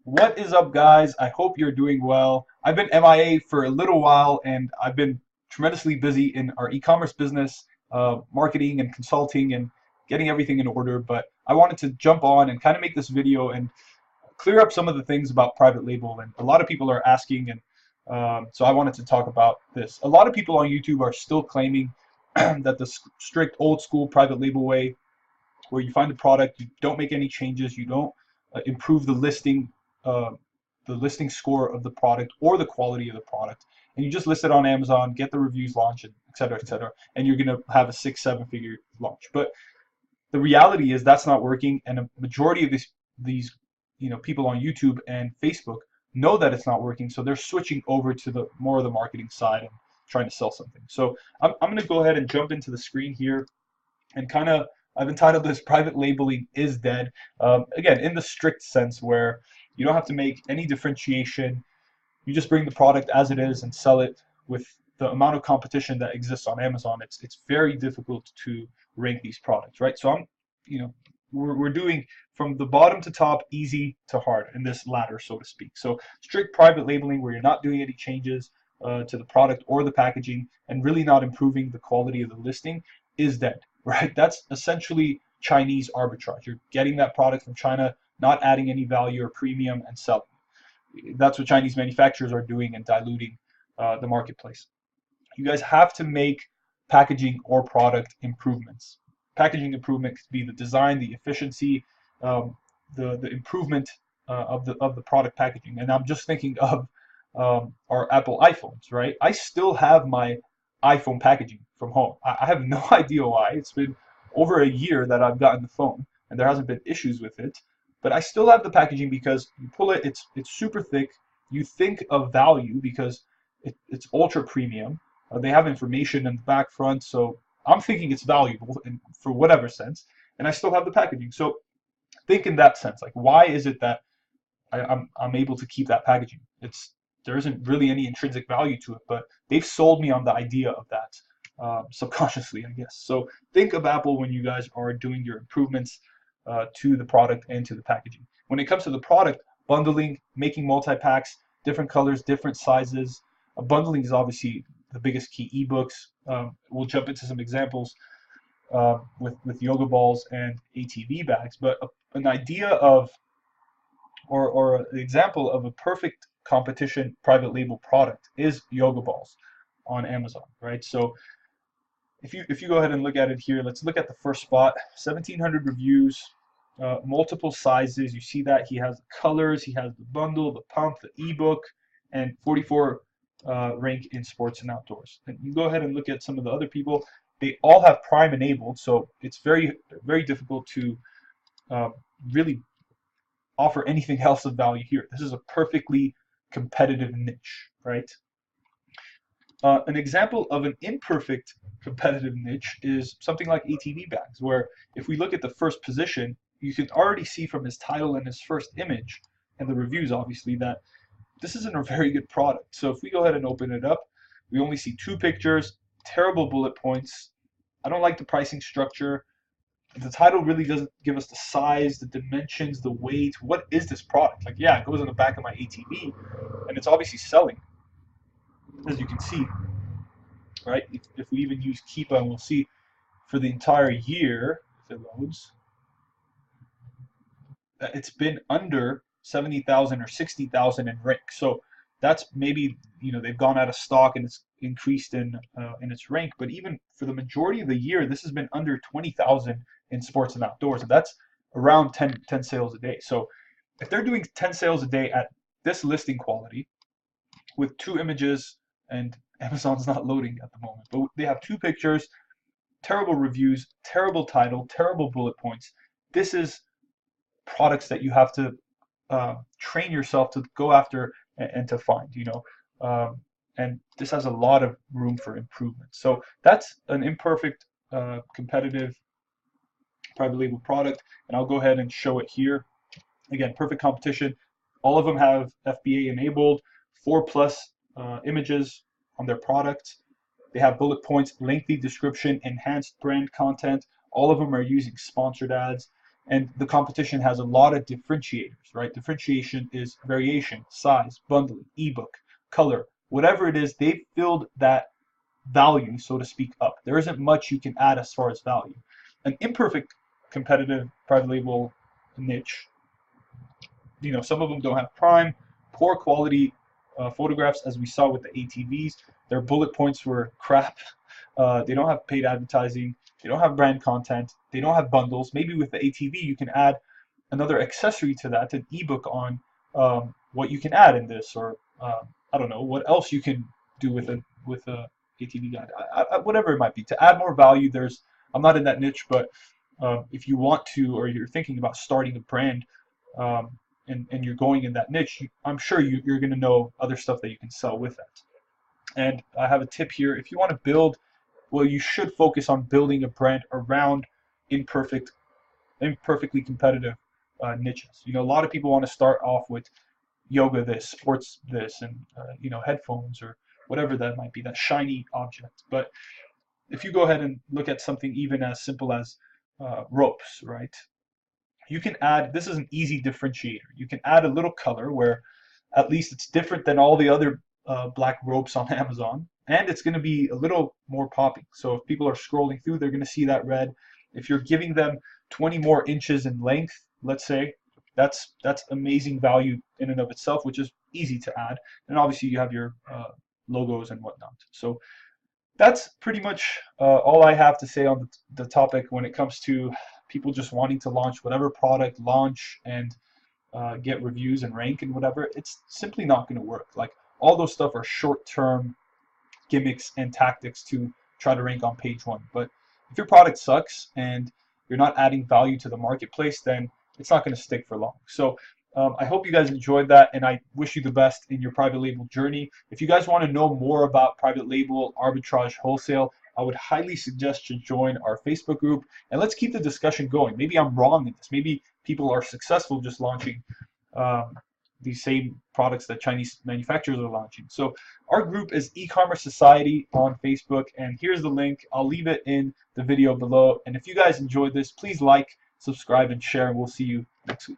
What is up, guys? I hope you're doing well. I've been MIA for a little while and I've been tremendously busy in our e-commerce business, marketing and consulting and getting everything in order. But I wanted to jump on and kind of make this video and clear up some of the things about private label. And a lot of people are asking, and so I wanted to talk about this. A lot of people on YouTube are still claiming that the strict old school private label way, where you find the product, you don't make any changes, you don't improve uh, the listing score of the product or the quality of the product, and you just list it on Amazon, get the reviews, launch it, et cetera, and you're gonna have a 6-7 figure launch. But the reality is that's not working, and a majority of these people on YouTube and Facebook know that it's not working, so they're switching over to the more of the marketing side and trying to sell something. So I'm gonna go ahead and jump into the screen here and kind of I've entitled this "Private Labeling is Dead." Again, in the strict sense, where you don't have to make any differentiation. You just bring the product as it is and sell it. With the amount of competition that exists on Amazon, it's very difficult to rank these products, right? So we're doing from the bottom to top, easy to hard in this ladder, so to speak. So strict private labeling, where you're not doing any changes to the product or the packaging and really not improving the quality of the listing, is dead, right? That's essentially Chinese arbitrage. You're getting that product from China, not adding any value or premium, and selling. That's what Chinese manufacturers are doing and diluting the marketplace. You guys have to make packaging or product improvements. Packaging improvement could be the design, the efficiency, the improvement of the product packaging. And I'm just thinking of our Apple iPhones, right? I still have my iPhone packaging from home. I have no idea why. It's been over a year that I've gotten the phone, and there hasn't been issues with it. But I still have the packaging because you pull it, it's super thick. You think of value because it's ultra premium. They have information in the back front, so I'm thinking it's valuable for whatever sense, and I still have the packaging. So think in that sense, like why is it that I'm able to keep that packaging? There isn't really any intrinsic value to it, but they've sold me on the idea of that subconsciously, I guess. So think of Apple when you guys are doing your improvements to the product and to the packaging. When it comes to the product, bundling, making multi-packs, different colors, different sizes. Bundling is obviously the biggest key. Ebooks. We'll jump into some examples with yoga balls and ATV bags, but an idea of or an example of a perfect competition private label product is yoga balls on Amazon, right? So if you go ahead and look at it here, let's look at the first spot. 1,700 reviews, multiple sizes. You see that he has the colors, he has the bundle, the pump, the ebook, and 44 rank in sports and outdoors. And you go ahead and look at some of the other people. They all have Prime enabled, so it's very difficult to really offer anything else of value here. This is a perfectly competitive niche, right? An example of an imperfect competitive niche is something like ATV bags, where if we look at the first position, you can already see from his title and his first image and the reviews, obviously, that this isn't a very good product. So if we go ahead and open it up, we only see 2 pictures, terrible bullet points. I don't like the pricing structure. The title really doesn't give us the size, the dimensions, the weight. What is this product? Like, yeah, it goes on the back of my ATV, and it's obviously selling, as you can see, right? If we even use Keepa, and we'll see for the entire year, if it loads, that it's been under 70,000 or 60,000 in rank. So that's maybe they've gone out of stock and it's increased in its rank. But even for the majority of the year, this has been under 20,000 in sports and outdoors, and that's around 10 sales a day. So if they're doing 10 sales a day at this listing quality with 2 images, and Amazon's not loading at the moment, but they have 2 pictures, terrible reviews, terrible title, terrible bullet points. This is products that you have to train yourself to go after and to find, and this has a lot of room for improvement. So that's an imperfect competitive private label product, and I'll go ahead and show it here. Again, perfect competition. All of them have FBA enabled, 4+ images on their product. They have bullet points, lengthy description, enhanced brand content. All of them are using sponsored ads. And the competition has a lot of differentiators, right? Differentiation is variation, size, bundling, ebook, color, whatever it is, they've filled that value, so to speak, up. There isn't much you can add as far as value. An imperfect competitive private label niche, some of them don't have prime, poor quality photographs, as we saw with the ATVs. Their bullet points were crap. They don't have paid advertising. They don't have brand content. They don't have bundles. Maybe with the ATV, you can add another accessory to that, an ebook on what you can add in this, or I don't know what else you can do with a ATV guide, whatever it might be, to add more value. I'm not in that niche, but if you want to, or you're thinking about starting a brand, and you're going in that niche, I'm sure you're going to know other stuff that you can sell with that. And I have a tip here. If you want to build, well, you should focus on building a brand around imperfectly competitive niches. A lot of people want to start off with yoga this, sports this, and headphones or whatever that might be, that shiny object. But if you go ahead and look at something even as simple as ropes, right? You can add, this is an easy differentiator. You can add a little color where at least it's different than all the other black ropes on Amazon, and it's going to be a little more popping. So if people are scrolling through, they're going to see that red. If you're giving them 20 more inches in length, let's say, that's amazing value in and of itself, which is easy to add. And obviously you have your logos and whatnot. So that's pretty much all I have to say on the topic when it comes to people just wanting to launch whatever product, launch and get reviews and rank and whatever. It's simply not going to work. Like, all those stuff are short-term gimmicks and tactics to try to rank on page one. But if your product sucks and you're not adding value to the marketplace, then it's not going to stick for long. So I hope you guys enjoyed that, and I wish you the best in your private label journey. If you guys want to know more about private label, arbitrage, wholesale, I would highly suggest you join our Facebook group, and let's keep the discussion going. Maybe I'm wrong in this. Maybe people are successful just launching these same products that Chinese manufacturers are launching. So our group is E-Commerce Society on Facebook, and here's the link. I'll leave it in the video below. And if you guys enjoyed this, please like, subscribe, and share, and we'll see you next week.